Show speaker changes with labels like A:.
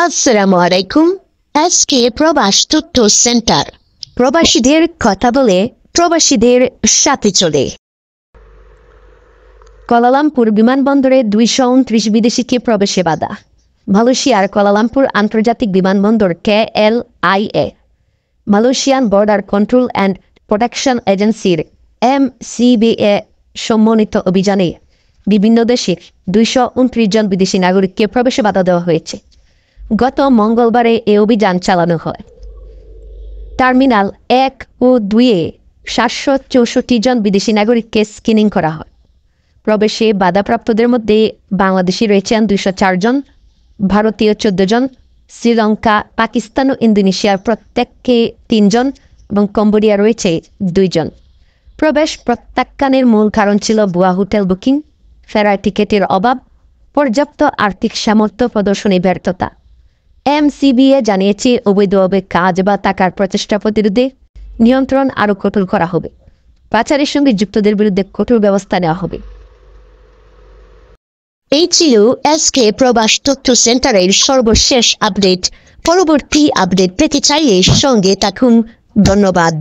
A: আসসালামু আলাইকুম। আজকে প্রবাস তথ্য সেন্টার প্রবাসীদের কথা বলে প্রবাসীদের সাথে চলে। কুয়ালালামপুর বিমানবন্দরে 229 বিদেশিকে প্রবেশে বাধা। মালয়েশিয়ার কুয়ালালামপুর আন্তর্জাতিক বিমানবন্দর KLIA Malaysian border control and protection এজেন্সির MCBA সম্মানিত অভিযানে বিভিন্ন দেশের 229 জন বিদেশি নাগরিককে প্রবেশে বাধা দেওয়া হয়েছে। গত মঙ্গলবারে এ অভিযান চালানো হয়। টার্মিনাল 1 ও 2-এ 764 জন বিদেশি নাগরিককে স্ক্রিনিং করা হয়। প্রবেশে বাধাপ্রাপ্তদের মধ্যে বাংলাদেশি রয়েছেন 204 জন, ভারতীয় 14 জন, শ্রীলঙ্কা, পাকিস্তান ও ইন্দোনেশিয়ার প্রত্যেককে 3 জন এবং কম্বোডিয়া রয়েছে 2 জন। প্রবেশ প্রত্যাখ্যানের মূল কারণ ছিল ভুয়া হোটেল বুকিং, ফেরার টিকিটের অভাব, পর্যাপ্ত আর্থিক সামর্থ্য প্রদর্শনী ব্যর্থতা। MCBA জানিয়েছে অবৈধভাবে কাজ বা টাকার প্রচেষ্টা প্রতিরোধে নিয়ন্ত্রণ আরও কঠোর করা হবে। পাচারের সঙ্গে যুক্তদের বিরুদ্ধে কঠোর ব্যবস্থা নেওয়া হবে। এই ছিল আজকে প্রবাস তথ্য সেন্টারের সর্বশেষ আপডেট। পরবর্তী আপডেট পেতে চাইলে সঙ্গে থাকুন। ধন্যবাদ।